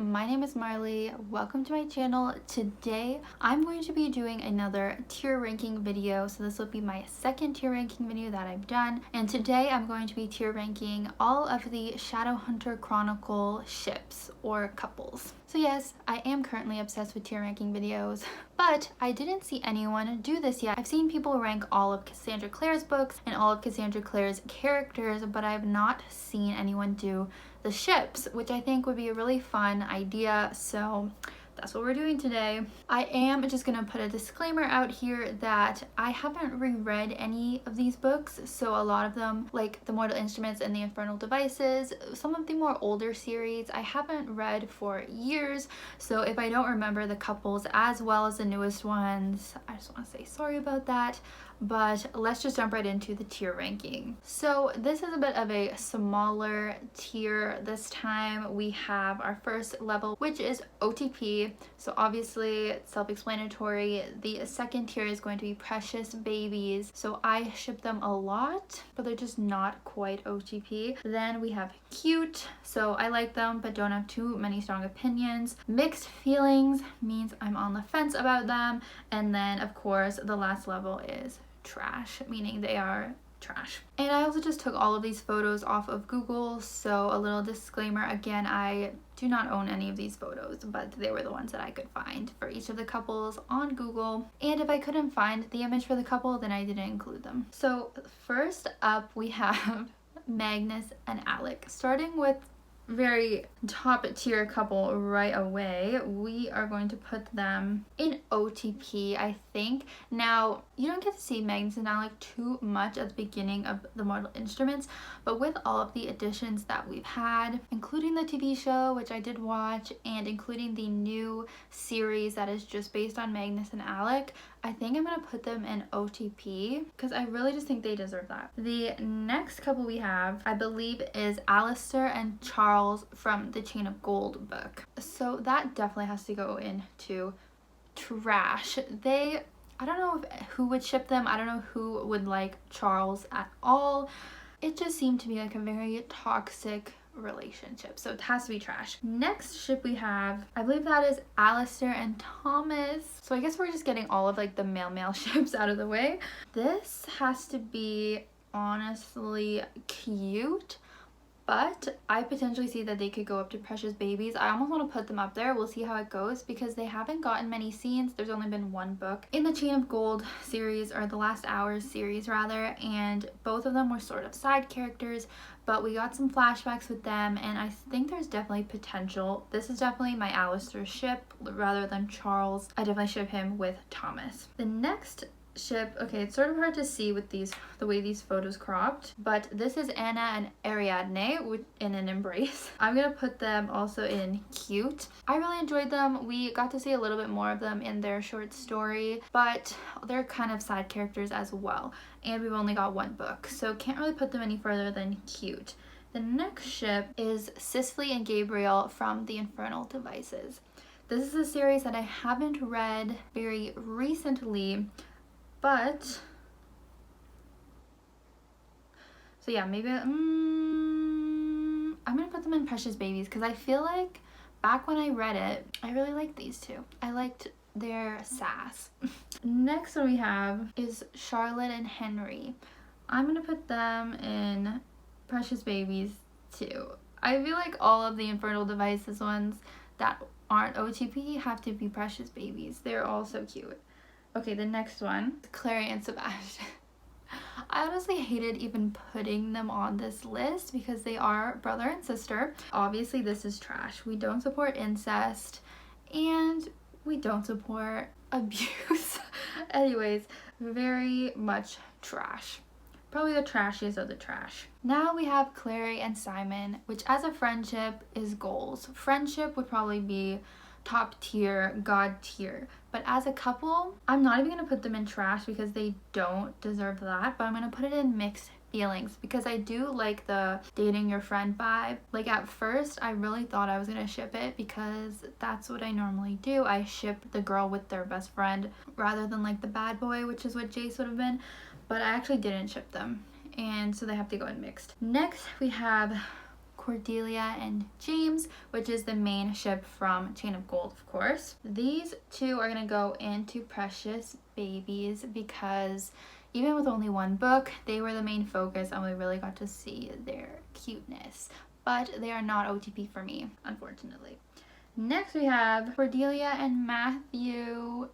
my name is Marley. Welcome to my channel. Today I'm going to be doing another tier ranking video. So this will be my second tier ranking video that I've done. And today I'm going to be tier ranking all of the Shadowhunter Chronicle ships or couples. So yes, I am currently obsessed with tier ranking videos, but I didn't see anyone do this yet. I've seen people rank all of Cassandra Clare's books and all of Cassandra Clare's characters, but I've not seen anyone do the ships, which I think would be a really fun idea. So that's what we're doing today. I am just gonna put a disclaimer out here that I haven't reread any of these books, so a lot of them, like the Mortal Instruments and the Infernal Devices, some of the more older series, I haven't read for years, so if I don't remember the couples as well as the newest ones, I just want to say sorry about that. But let's just jump right into the tier ranking. So this is a bit of a smaller tier. This time we have our first level, which is OTP. So obviously it's self-explanatory. The second tier is going to be Precious Babies. So I ship them a lot, but they're just not quite OTP. Then we have Cute. So I like them, but don't have too many strong opinions. Mixed Feelings means I'm on the fence about them. And then of course the last level is Trash, meaning they are trash. And I also just took all of these photos off of Google, so a little disclaimer again, I do not own any of these photos, but they were the ones that I could find for each of the couples on Google, and if I couldn't find the image for the couple, then I didn't include them. So first up we have Magnus and Alec. Starting with very top tier couple right away, we are going to put them in OTP, I think. Now, you don't get to see Magnus and Alec too much at the beginning of the Mortal Instruments, but with all of the additions that we've had, including the TV show, which I did watch, and including the new series that is just based on Magnus and Alec, I think I'm gonna put them in OTP because I really just think they deserve that. The next couple we have, I believe, is Alistair and Charles from the Chain of Gold book. So that definitely has to go into trash. I don't know who would ship them. I don't know who would like Charles at all. It just seemed to be like a very toxic relationship, so it has to be trash. Next ship we have, I believe that is Alistair and Thomas. So I guess we're just getting all of like the male ships out of the way. This has to be honestly Cute, but I potentially see that they could go up to Precious Babies. I almost want to put them up there. We'll see how it goes because they haven't gotten many scenes. There's only been one book in the Chain of Gold series, or the Last Hours series rather, and both of them were sort of side characters, but we got some flashbacks with them, and I think there's definitely potential. This is definitely my Alistair ship rather than Charles. I definitely ship him with Thomas. The next ship, okay, it's sort of hard to see with the way these photos cropped, but this is Anna and Ariadne in an embrace. I'm gonna put them also in Cute. I really enjoyed them. We got to see a little bit more of them in their short story, but they're kind of side characters as well, and we've only got one book, so can't really put them any further than Cute. The next ship is Cicely and Gabriel from the Infernal Devices. This is a series that I haven't read very recently, but so yeah, maybe I'm gonna put them in Precious Babies because I feel like back when I read it, I really liked these two. I liked their sass. Next one we have is Charlotte and Henry. I'm gonna put them in Precious Babies too. I feel like all of the Infernal Devices ones that aren't OTP have to be Precious Babies. They're all so cute. Okay, the next one, Clary and Sebastian. I honestly hated even putting them on this list because they are brother and sister. Obviously, this is trash. We don't support incest and we don't support abuse. Anyways, very much trash. Probably the trashiest of the trash. Now we have Clary and Simon, which as a friendship is goals. Friendship would probably be top tier, god tier, but as a couple, I'm not even gonna put them in trash because they don't deserve that, but I'm gonna put it in Mixed Feelings because I do like the dating your friend vibe. Like at first I really thought I was gonna ship it because that's what I normally do. I ship the girl with their best friend rather than like the bad boy, which is what Jace would have been, but I actually didn't ship them, and so they have to go in Mixed. Next we have Cordelia and James, which is the main ship from Chain of Gold, of course. These two are gonna go into Precious Babies because even with only one book, they were the main focus and we really got to see their cuteness. But they are not OTP for me, unfortunately. Next we have Cordelia and Matthew,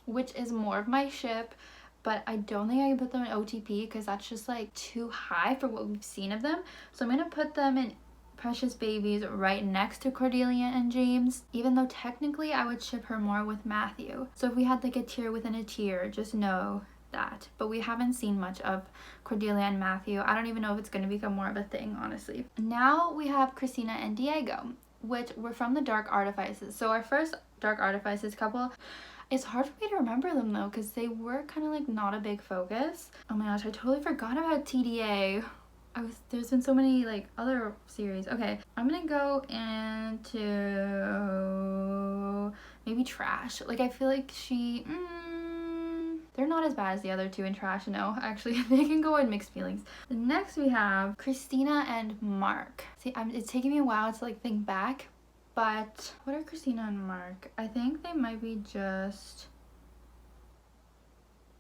which is more of my ship, but I don't think I can put them in OTP because that's just like too high for what we've seen of them. So I'm gonna put them in Precious Babies right next to Cordelia and James, even though technically I would ship her more with Matthew. So if we had like a tier within a tier, just know that. But we haven't seen much of Cordelia and Matthew. I don't even know if it's going to become more of a thing, honestly. Now we have Christina and Diego, which were from the Dark Artifices. So our first Dark Artifices couple, it's hard for me to remember them though because they were kind of like not a big focus. Oh my gosh, I totally forgot about TDA. There's been so many like other series. Okay, I'm gonna go into maybe Trash. Like I feel like they're not as bad as the other two in Trash. No, actually they can go in mixed feelings. Next we have Christina and Mark. See, it's taking me a while to like think back, but what are Christina and Mark? I think they might be just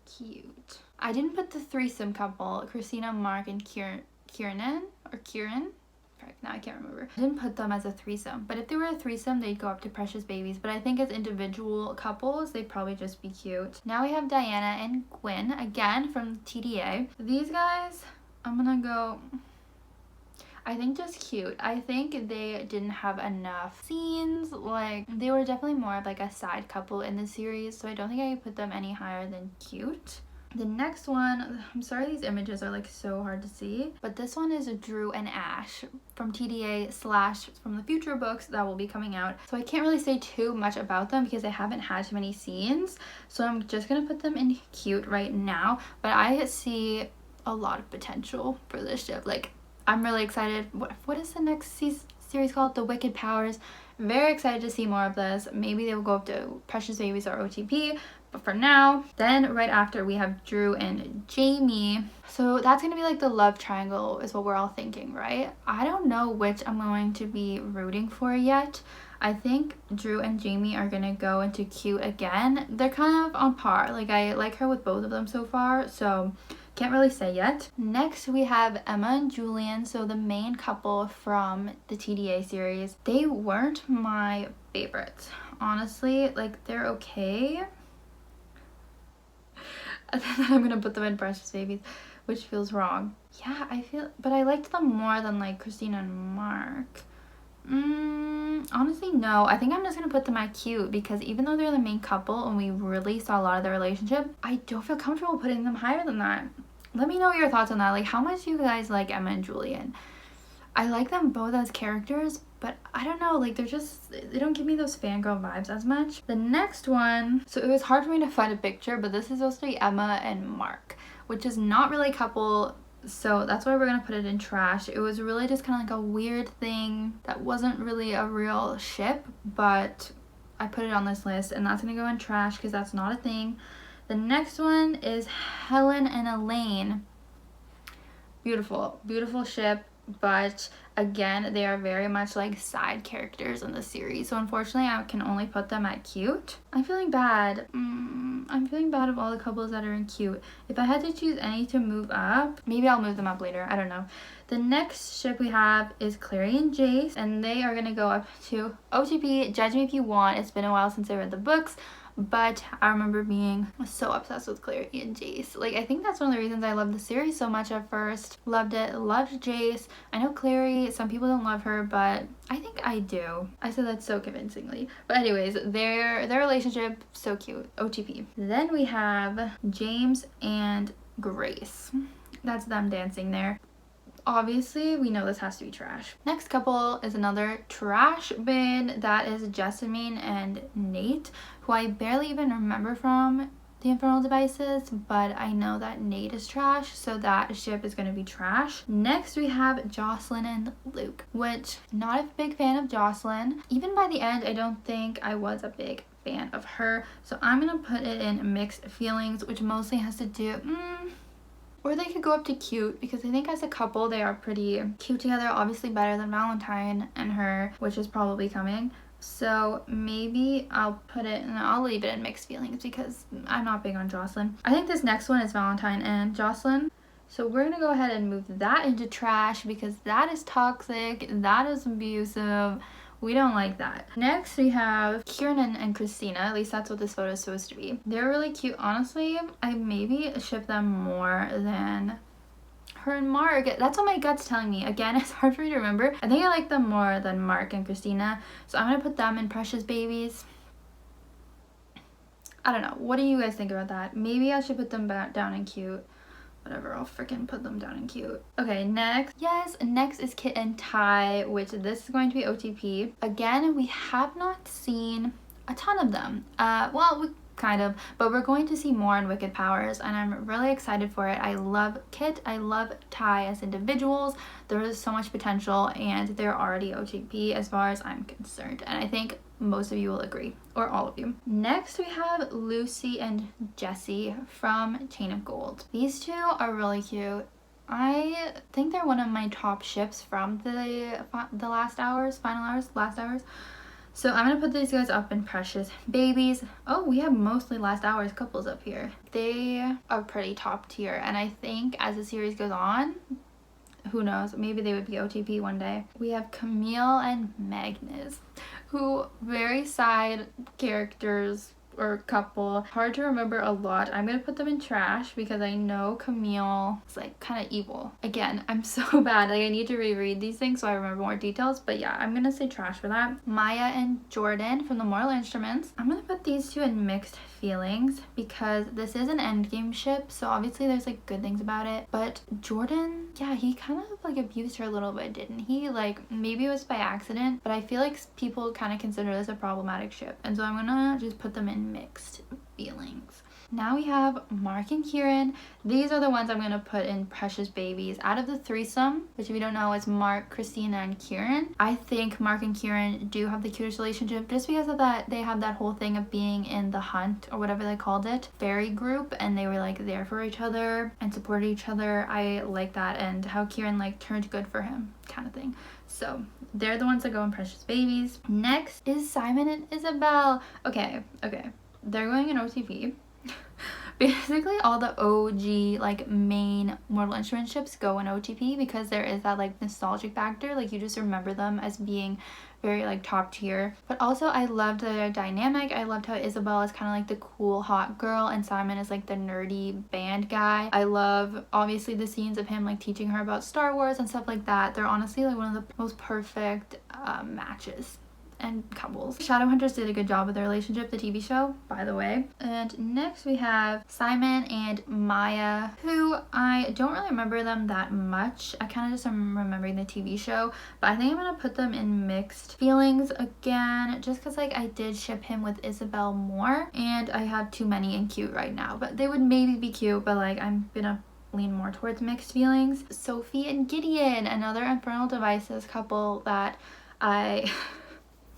cute. I didn't put the threesome couple, Christina, Mark, and Kieran. Now I can't remember. I didn't put them as a threesome, but if they were a threesome, they'd go up to Precious Babies. But I think as individual couples, they'd probably just be cute. Now we have Diana and Gwen, again from TDA. These guys, I'm gonna go, I think just cute. I think they didn't have enough scenes. Like, they were definitely more of like a side couple in the series, so I don't think I could put them any higher than cute. The next one, I'm sorry these images are like so hard to see, but this one is Drew and Ash from TDA / from the future books that will be coming out. So I can't really say too much about them because I haven't had too many scenes. So I'm just gonna put them in cute right now, but I see a lot of potential for this ship. Like, I'm really excited. What is the next series called? The Wicked Powers. Very excited to see more of this. Maybe they will go up to Precious Babies or OTP. But for now, then right after we have Drew and Jamie. So that's going to be like the love triangle is what we're all thinking, right? I don't know which I'm going to be rooting for yet. I think Drew and Jamie are going to go into cute again. They're kind of on par. Like, I like her with both of them so far. So can't really say yet. Next we have Emma and Julian, so the main couple from the TDA series. They weren't my favorites, honestly. Like, they're okay. And then I'm gonna put them in Precious Babies, which feels wrong. Yeah, but I liked them more than like Christina and Mark. Honestly, no. I think I'm just gonna put them at cute because even though they're the main couple and we really saw a lot of their relationship, I don't feel comfortable putting them higher than that. Let me know your thoughts on that. Like, how much do you guys like Emma and Julian? I like them both as characters, but I don't know, like, they don't give me those fangirl vibes as much. The next one, so it was hard for me to find a picture, but this is supposed to be Emma and Mark, which is not really a couple, so that's why we're gonna put it in Trash. It was really just kind of like a weird thing that wasn't really a real ship, but I put it on this list, and that's gonna go in Trash because that's not a thing. The next one is Helen and Elaine. Beautiful, beautiful ship, but again, they are very much like side characters in the series. So unfortunately, I can only put them at cute. I'm feeling bad. I'm feeling bad of all the couples that are in cute. If I had to choose any to move up, maybe I'll move them up later. I don't know. The next ship we have is Clary and Jace, and they are gonna go up to OTP. Judge me if you want. It's been a while since I read the books, but I remember being so obsessed with Clary and Jace. Like, I think that's one of the reasons I loved the series so much at first. Loved it. Loved Jace. I know Clary, some people don't love her, but I think I do. I said that so convincingly. But anyways, their relationship, so cute. OTP. Then we have James and Grace. That's them dancing there. Obviously, we know this has to be Trash. Next couple is another trash bin. That is Jessamine and Nate, who I barely even remember from the Infernal devices, but I know that Nate is trash, so that ship is going to be Trash. Next, we have Jocelyn and Luke, which not a big fan of Jocelyn. Even by the end, I don't think I was a big fan of her, so I'm going to put it in mixed feelings, which mostly has to do Or they could go up to cute, because I think as a couple they are pretty cute together. Obviously better than Valentine and her, which is probably coming. So maybe I'll put it, and I'll leave it in mixed feelings because I'm not big on Jocelyn. I think this next one is Valentine and Jocelyn. So we're gonna go ahead and move that into trash because that is toxic, that is abusive. We don't like that. Next we have Kieran and Christina. At least that's what this photo is supposed to be. They're really cute. Honestly, I maybe ship them more than her and Mark. That's what my gut's telling me. Again, it's hard for me to remember. I think I like them more than Mark and Christina. So I'm gonna put them in Precious Babies. I don't know. What do you guys think about that? Maybe I should put them back down in cute. Whatever, I'll freaking put them down in cute. Okay, next. Yes, next is Kit and Ty, which this is going to be OTP. Again, we have not seen a ton of them. Well, we kind of, but we're going to see more in Wicked Powers, and I'm really excited for it. I love Kit, I love Ty as individuals. There is so much potential, and they're already OTP as far as I'm concerned, and I think most of you will agree, or all of you. Next we have Lucy and Jesse from Chain of Gold. These two are really cute. I think they're one of my top ships from the last hours. So I'm gonna put these guys up in Precious Babies. Oh, we have mostly last hours couples up here. They are pretty top tier, and I think as the series goes on, who knows, maybe they would be OTP one day. We have Camille and Magnus, who very side characters or couple. Hard to remember a lot. I'm gonna put them in trash because I know Camille is like kind of evil. Again, I'm so bad. Like I need to reread these things so I remember more details. But yeah, I'm gonna say trash for that. Maya and Jordan from the Mortal Instruments. I'm gonna put these two in mixed feelings because this is an endgame ship, so obviously there's like good things about it. But Jordan, yeah, he kind of like abused her a little bit, didn't he? Like maybe it was by accident, but I feel like people kind of consider this a problematic ship, and so I'm gonna just put them in mixed feelings. Now we have Mark and Kieran. These are the ones I'm going to put in Precious Babies. Out of the threesome, which if you don't know is Mark, Christina, and Kieran, I think Mark and Kieran do have the cutest relationship just because of that. They have that whole thing of being in the hunt or whatever they called it, fairy group, and they were like there for each other and supported each other. I like that, and how Kieran like turned good for him kind of thing. So they're the ones that go in Precious Babies. Next is Simon and Isabel. Okay, they're going in OTP. Basically all the OG like main Mortal Instruments ships go in OTP because there is that like nostalgic factor. Like you just remember them as being very like top tier. But also I loved their dynamic. I loved how Isabel is kind of like the cool hot girl and Simon is like the nerdy band guy. I love obviously the scenes of him like teaching her about Star Wars and stuff like that. They're honestly like one of the most perfect matches and couples. Shadowhunters did a good job with their relationship, the TV show, by the way. And next we have Simon and Maya, who I don't really remember them that much. I kind of just am remembering the TV show, but I think I'm gonna put them in mixed feelings again, just because like I did ship him with Isabel more, and I have too many in cute right now. But they would maybe be cute, but like I'm gonna lean more towards mixed feelings. Sophie and Gideon, another Infernal Devices couple that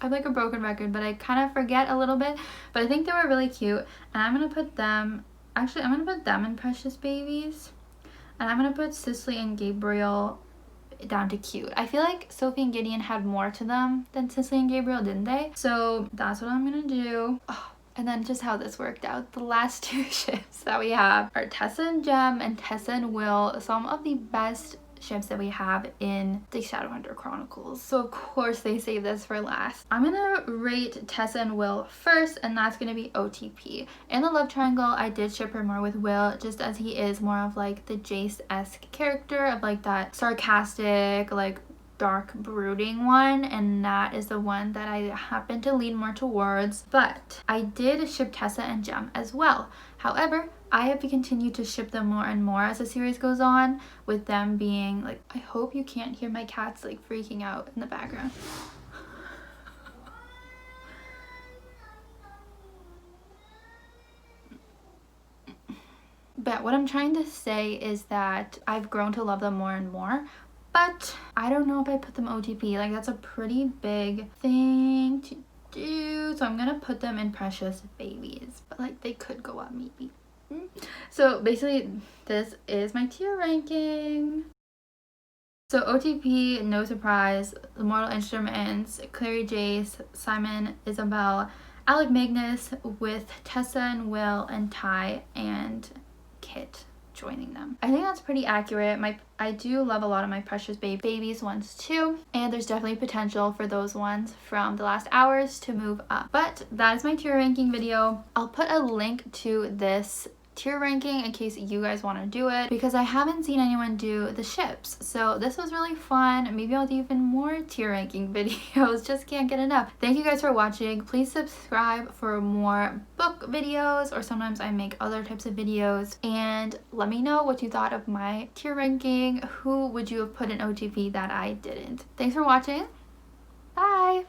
I'm like a broken record, but I kind of forget a little bit, but I think they were really cute, and I'm going to put them, actually I'm going to put them in Precious Babies, and I'm going to put Cicely and Gabriel down to cute. I feel like Sophie and Gideon had more to them than Cicely and Gabriel, didn't they? So that's what I'm going to do. Oh, and then just how this worked out. The last two ships that we have are Tessa and Jem and Tessa and Will, some of the best ships that we have in the Shadowhunter Chronicles. So of course they saved this for last. I'm gonna rate Tessa and Will first, and that's gonna be OTP. In the love triangle, I did ship her more with Will, just as he is more of like the Jace-esque character of like that sarcastic, like dark brooding one, and that is the one that I happen to lean more towards. But I did ship Tessa and Jem as well. However, I have to continue to ship them more and more as the series goes on, with them being like, I hope you can't hear my cats like freaking out in the background. But what I'm trying to say is that I've grown to love them more and more, but I don't know if I put them OTP. Like that's a pretty big thing to do, so I'm gonna put them in Precious Babies, but like they could go up maybe. So basically, this is my tier ranking. So OTP, no surprise, The Mortal Instruments, Clary Jace, Simon, Isabel, Alec Magnus with Tessa and Will and Ty and Kit joining them. I think that's pretty accurate. I do love a lot of my Precious Babies ones too, and there's definitely potential for those ones from the last hours to move up. But that is my tier ranking video. I'll put a link to this tier ranking in case you guys want to do it, because I haven't seen anyone do the ships. So this was really fun. Maybe I'll do even more tier ranking videos. Just can't get enough. Thank you guys for watching. Please subscribe for more book videos, or sometimes I make other types of videos, and let me know what you thought of my tier ranking. Who would you have put in OTP that I didn't? Thanks for watching. Bye.